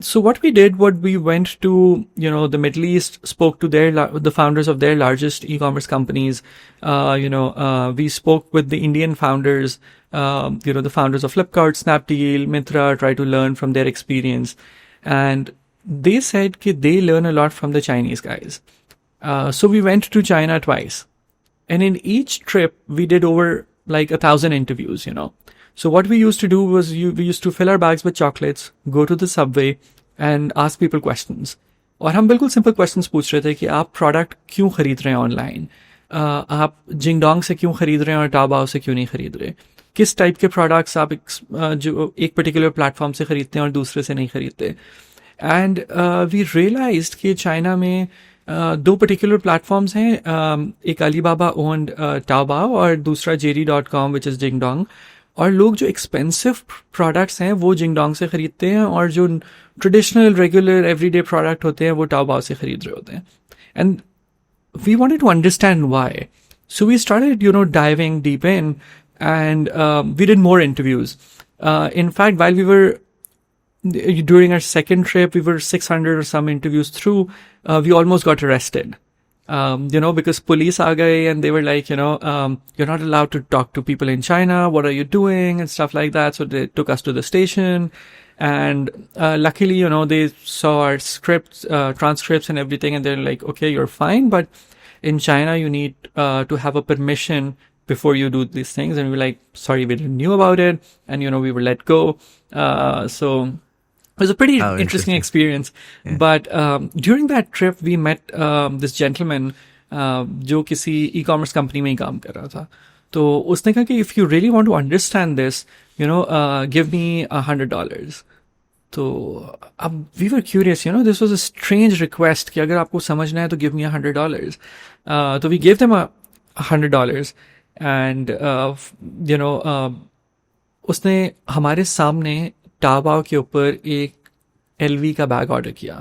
So what we did, what we went to, the Middle East, spoke to the founders of their largest e-commerce companies. We spoke with the Indian founders, the founders of Flipkart, Snapdeal, Myntra, try to learn from their experience. And they said that they learn a lot from the Chinese guys. So we went to China twice. And in each trip, we did over like 1,000 interviews. So what we used to do was we used to fill our bags with chocolates, go to the subway and ask people questions. और हम बिल्कुल simple questions पूछ रहे थे कि आप product क्यों खरीद रहे हैं ऑनलाइन, आप जिंगडोंग से क्यों खरीद रहे हैं और टाओबाओ से क्यों नहीं खरीद रहे, किस टाइप के प्रोडक्ट्स आप जो एक पर्टिकुलर प्लेटफॉर्म से खरीदते हैं और दूसरे से नहीं खरीदते. एंड वी रियलाइज्ड कि चाइना में दो पर्टिकुलर प्लेटफॉर्म्स हैं, एक अलीबाबा ओन्ड टाओबाओ और दूसरा JD.com विच इज़ जिंगडोंग. और लोग जो एक्सपेंसिव प्रोडक्ट्स हैं वो जिंगडोंग से खरीदते हैं और जो ट्रेडिशनल रेगुलर एवरीडे प्रोडक्ट होते हैं वो टाओबाओ से खरीद रहे होते हैं. And we wanted to understand why. So we started diving deep in and we did more interviews. In fact, while we were during our second trip, we were 600 or some interviews through. We almost got arrested. Because police aa gaye and they were like, you're not allowed to talk to people in China. What are you doing? And stuff like that. So they took us to the station. And luckily, they saw our scripts, transcripts and everything. And they're like, okay, you're fine. But in China, you need to have a permission before you do these things. And we were like, sorry, we didn't knew about it. And, we were let go. So it was a pretty interesting experience. Yeah. But during that trip, we met this gentleman जो किसी e-commerce company में ही काम कर रहा था. तो उसने कहा कि if you really want to understand this, give me $100. तो अब we were curious, this was a strange request कि अगर आपको समझना है तो give me $100. तो we gave them $100. And उसने हमारे सामने टाओबाओ के ऊपर एक LV का बैग ऑर्डर किया,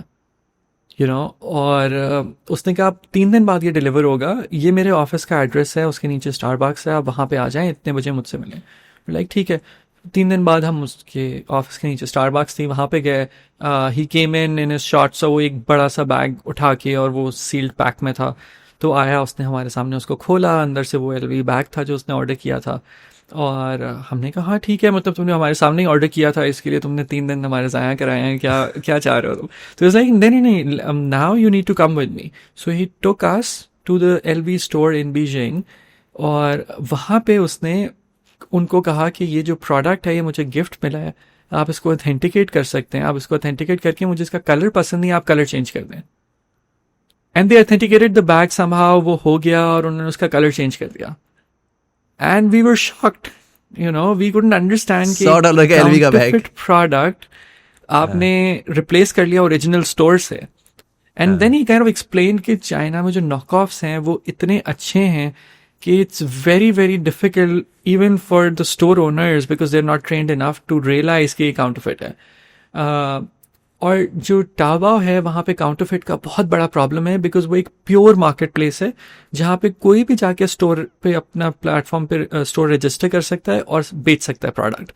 और उसने कहा 3 दिन बाद ये डिलीवर होगा, ये मेरे ऑफिस का एड्रेस है, उसके नीचे स्टारबक्स है, आप वहाँ पे आ जाएं, इतने बजे मुझसे मिलें. लाइक ठीक है. 3 दिन बाद हम उसके ऑफिस के नीचे स्टारबक्स थी, वहाँ पे गए. ही केम इन हिज शॉर्ट्स, वो एक बड़ा सा बैग उठा के, और वो सील्ड पैक में था. तो आया, उसने हमारे सामने उसको खोला, अंदर से वो LV बैग था जो उसने ऑर्डर किया था. और हमने कहा हाँ ठीक है, मतलब तुमने हमारे सामने ही ऑर्डर किया था, इसके लिए तुमने 3 दिन हमारे ज़ाया कराए हैं, क्या क्या चाह रहे हो तुम. तो इट्स लाइक नहीं, now you need to come with me. So he took us to the LV store in Beijing. और वहाँ पे उसने उनको कहा कि ये जो प्रोडक्ट है ये मुझे गिफ्ट मिला है, आप इसको ऑथेंटिकेट कर सकते हैं, आप इसको ऑथेंटिकेट करके मुझे इसका कलर पसंद नहीं, आप कलर चेंज कर दें. And they authenticated the bag somehow, वो हो गया और उन्होंने उसका कलर चेंज कर दिया. And we were shocked, we couldn't understand कि $100 का LV का बैग प्रोडक्ट आपने रिप्लेस कर लिया ओरिजिनल स्टोर से. And then he kind of explain कि चाइना में जो नॉक ऑफ्स हैं वो इतने अच्छे हैं कि it's very very difficult even for the store owners, because they are not trained enough to realise कि ये काउंटरफिट है. और जो टाओबाओ है वहाँ पे काउंटरफिट का बहुत बड़ा प्रॉब्लम है, बिकॉज वो एक प्योर मार्केट प्लेस है जहाँ पे कोई भी जाके स्टोर पे अपना प्लेटफॉर्म पे स्टोर रजिस्टर कर सकता है और बेच सकता है प्रोडक्ट.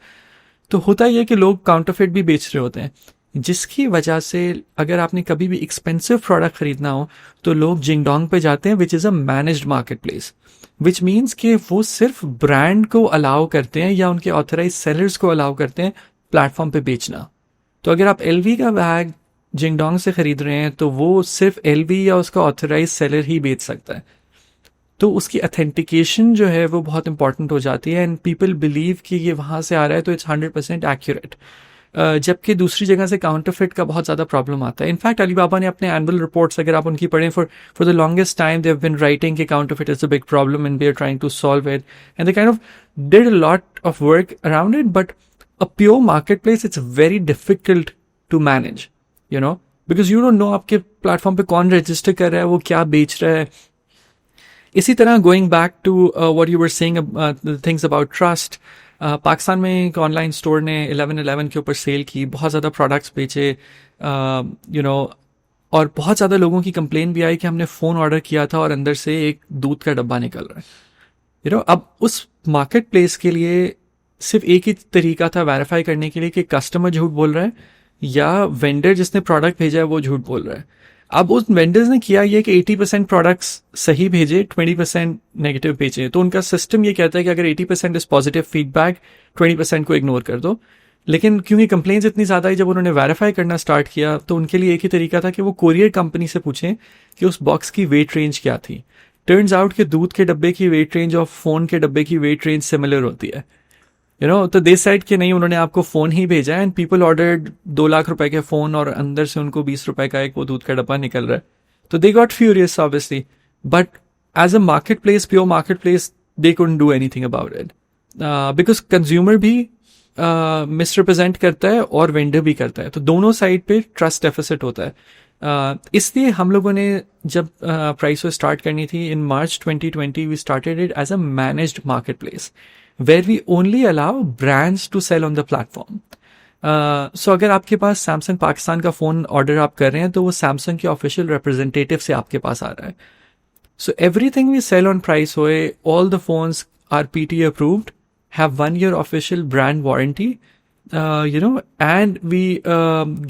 तो होता ही है कि लोग काउंटरफिट भी बेच रहे होते हैं, जिसकी वजह से अगर आपने कभी भी एक्सपेंसिव प्रोडक्ट खरीदना हो तो लोग जिंगडोंग पे जाते हैं, which is a managed market place, which means कि वो सिर्फ ब्रांड को अलाउ करते हैं या उनके ऑथराइज सेलर्स को अलाउ करते हैं प्लेटफॉर्म पे बेचना. तो अगर आप LV का बैग जिंगडोंग से खरीद रहे हैं तो वो सिर्फ LV या उसका ऑथराइज सेलर ही बेच सकता है. तो उसकी अथेंटिकेशन जो है वो बहुत इंपॉर्टेंट हो जाती है, एंड पीपल बिलीव कि ये वहाँ से आ रहा है तो इट्स 100% एक्यूरेट. जबकि दूसरी जगह से काउंटरफिट का बहुत ज़्यादा प्रॉब्लम आता है. इनफैक्ट अलीबाबा ने अपने एनुअल रिपोर्ट्स अगर आप उनकी पढ़ें, for the longest time they have been writing कि counterfeit is a big problem and they are trying to solve it, and they kind of did a lot of work around it. But a pure marketplace, it's very difficult to manage, because you don't know आपके platform पे कौन register कर रहा है, वो क्या बेच रहा है. इसी तरह going back to what you were saying, things about trust. Pakistan में एक ऑनलाइन स्टोर ने 11/11 के ऊपर सेल की, बहुत ज़्यादा प्रोडक्ट्स बेचे, और बहुत ज़्यादा लोगों की कंप्लेन भी आई कि हमने फ़ोन ऑर्डर किया था और अंदर से एक दूध का डब्बा निकल रहा है. अब उस मार्केट प्लेस के लिए सिर्फ एक ही तरीका था वेरीफाई करने के लिए कि कस्टमर झूठ बोल रहा है या वेंडर जिसने प्रोडक्ट भेजा है वो झूठ बोल रहा है। अब उस वेंडर्स ने किया ये कि 80% प्रोडक्ट्स सही भेजे, 20% नेगेटिव भेजे। तो उनका सिस्टम ये कहता है कि अगर 80% इज पॉजिटिव फीडबैक, 20% को इग्नोर कर दो। लेकिन क्योंकि कंप्लेंट्स इतनी ज़्यादा है, जब उन्होंने वेरीफाई करना स्टार्ट किया तो उनके लिए एक ही तरीका था कि वो कोरियर कंपनी से पूछें कि उस बॉक्स की वेट रेंज क्या थी। टर्न्स आउट कि दूध के डब्बे की वेट रेंज और फ़ोन के डब्बे की वेट रेंज सिमिलर होती है। तो दे साइड कि नहीं, उन्होंने आपको फ़ोन ही भेजा है एंड पीपल ऑर्डर्ड 2 लाख रुपए के फ़ोन और अंदर से उनको 20 रुपए का एक वो दूध का डब्बा निकल रहा है। तो they got furious obviously, but as a market place, pure market place, they couldn't do anything about it because consumer भी मिसरिप्रेजेंट करता है और वेंडर भी करता है। तो दोनों साइड पे ट्रस्ट डेफिसिट होता है। इसलिए हम लोगों ने जब प्राइस स्टार्ट करनी थी in March 2020, we started it as a managed market place where we only allow brands to sell on the platform. So अगर आपके पास सैमसंग पाकिस्तान का फ़ोन ऑर्डर आप कर रहे हैं तो वो सैमसंग के ऑफिशियल रिप्रेजेंटेटिव से आपके पास आ रहा है। So everything we sell on Price Hoy, all the phones are PTA approved, have 1 year official brand warranty, and we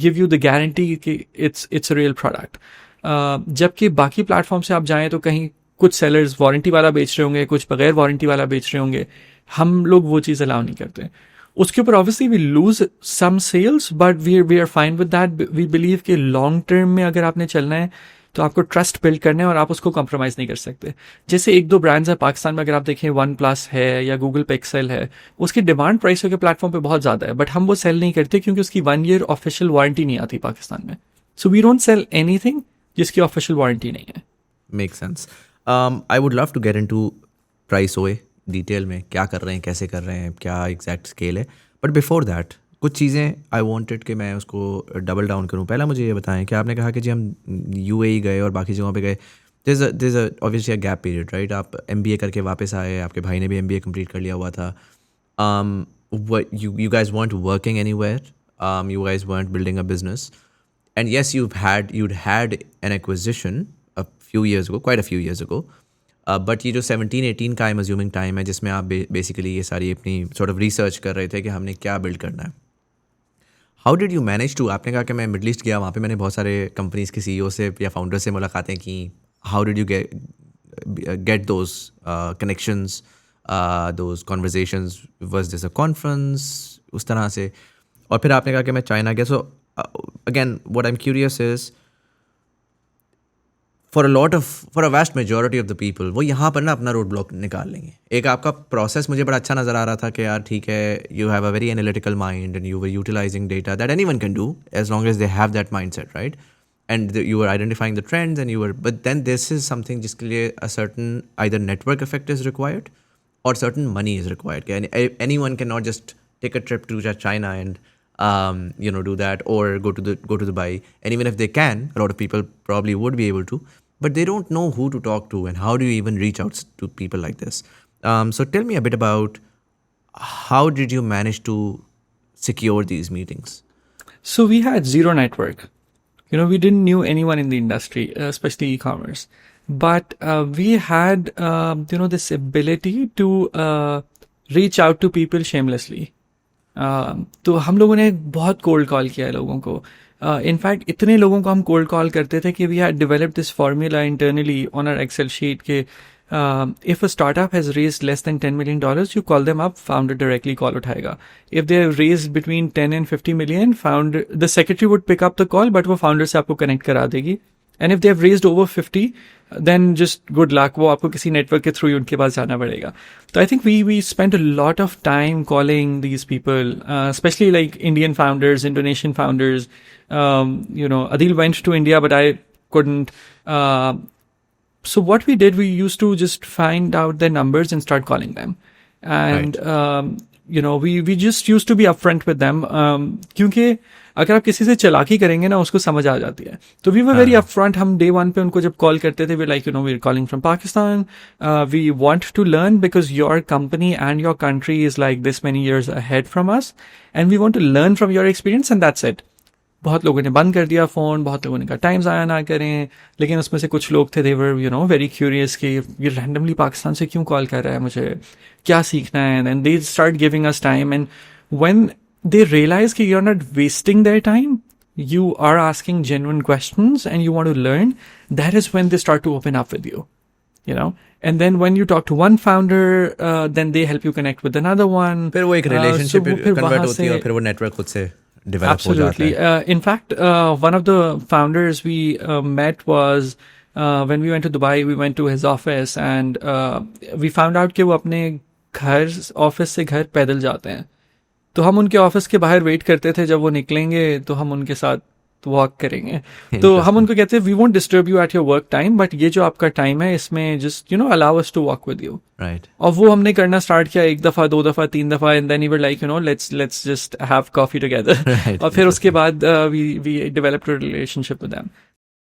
give you the guarantee कि it's a real product. जबकि बाकी platform से आप जाएं तो कहीं कुछ सेलर्स वारंटी वाला बेच रहे होंगे, कुछ बगैर वारंटी वाला बेच रहे होंगे। हम लोग वो चीज़ अलाउ नहीं करते। उसके ऊपर obviously we lose some sales, but we are fine with that. We believe कि लॉन्ग टर्म में अगर आपने चलना है तो आपको ट्रस्ट बिल्ड करना है और आप उसको कॉम्प्रोमाइज़ नहीं कर सकते। जैसे 1-2 ब्रांड्स हैं पाकिस्तान में, अगर आप देखें वन प्लस है या गूगल पिक्सल है, उसकी डिमांड प्राइस के प्लेटफॉर्म पे बहुत ज़्यादा है, बट हम वो सेल नहीं करते क्योंकि उसकी 1 year ऑफिशियल वारंटी नहीं आती पाकिस्तान में। So we don't sell anything जिसकी ऑफिशियल वारंटी नहीं है। Make sense. I would love to get into price ओए डिटेल में, क्या कर रहे हैं, कैसे कर रहे हैं, क्या एग्जैक्ट स्केल है। बट बिफोर दैट कुछ चीज़ें आई वांटेड कि मैं उसको डबल डाउन करूं। पहला मुझे ये बताएं कि आपने कहा कि जी हम यूएई गए और बाकी जगहों पे गए, this obviously a gap period, right? आप एमबीए करके वापस आए, आपके भाई ने भी एमबीए कंप्लीट कर लिया हुआ था। you guys weren't working anywhere, you guys weren't building a business, and yes, you'd had an acquisition a few years ago, quite a few years ago. But ये जो 17-18 का आई एम अज्यूमिंग टाइम है जिसमें आप basically ये सारी अपनी sort of research कर रहे थे कि हमने क्या बिल्ड करना है। How did you manage to, आपने कहा कि मैं मिडल ईस्ट गया, वहाँ पे मैंने बहुत सारे कंपनीज के सीईओ से या फाउंडर से मुलाकातें की। How did you get those connections, those conversations? Was this a conference उस तरह से? और फिर आपने कहा कि मैं चाइना गया। So again what I am curious is, for a vast majority of the people वो यहाँ पर ना अपना रोड ब्लॉक निकाल लेंगे। एक आपका प्रोसेस मुझे बड़ा अच्छा नज़र आ रहा था कि यार ठीक है, you have a very analytical mind and you were utilising data that anyone can do as long as they have that mindset, right? And you are identifying the trends and you are, but then this is something जिसके लिए a certain either network effect is required or certain money is required. Anyone cannot just take a trip to China and do that, or go to Dubai. And even if they can, a lot of people probably would be able to, but they don't know who to talk to and how do you even reach out to people like this. So tell me a bit about how did you manage to secure these meetings? So we had zero network. We didn't knew anyone in the industry, especially e-commerce. But we had, this ability to reach out to people shamelessly. तो हम लोगों ने बहुत cold call किया है लोगों को। In fact इतने लोगों को हम कोल्ड कॉल करते थे कि we had developed this formula internally on our excel sheet के if a startup has raised less than $10 million, you call them up, founder directly call उठाएगा. If they have raised between 10 and 50 million, the secretary would pick up the call, but वो founder से आपको connect करा देगी. And if they have raised over 50, then just good luck. वो आपको किसी network के through ही उनके पास जाना पड़ेगा. So I think we spent a lot of time calling these people, especially like Indian founders, Indonesian founders. Adil went to India, but I couldn't. So what we did, we used to just find out their numbers and start calling them. And, right. We just used to be upfront with them. क्योंकि अगर आप किसी से चालाकी करेंगे ना, उसको समझ आ जाती है. तो वी वर वेरी अपफ्रंट. हम डे 1 पे उनको जब कॉल करते थे, we like we are calling from Pakistan, we want to learn because your company and your country is like this many years ahead from us and we want to learn from your experience and that's it. बहुत लोगों ने बंद कर दिया phone, बहुत लोगों ने कहा टाइम ज़ाया ना करें, लेकिन उसमें से कुछ लोग थे, दे वर वेरी क्यूरियस कि ये रैंडमली पाकिस्तान से क्यों कॉल कर रहा है, मुझे क्या सीखना है. And they start giving us time. And when they realize that you're not wasting their time. You are asking genuine questions and you want to learn. That is when they start to open up with you, you know. And then when you talk to one founder, then they help you connect with another one. फिर वो एक So relationship वो फिर convert वहाँ होती है और से फिर वो नेटवर्क खुद से डेवलप हो जाता absolutely. है. In fact, one of the founders we met was when we went to Dubai. We went to his office and we found out कि वो अपने घर ऑफिस से घर पैदल जाते हैं. तो हम उनके ऑफिस के बाहर वेट करते थे, जब वो निकलेंगे तो हम उनके साथ वॉक करेंगे. तो हम उनको कहते हैं we won't disturb you at your work time, but ये जो आपका टाइम है इसमें just allow us to walk with you. Right. और वो हमने करना स्टार्ट किया 1 दफा 2 दफा 3 दफा, and then we were like let's just have coffee together. और फिर उसके बाद we developed a relationship with them.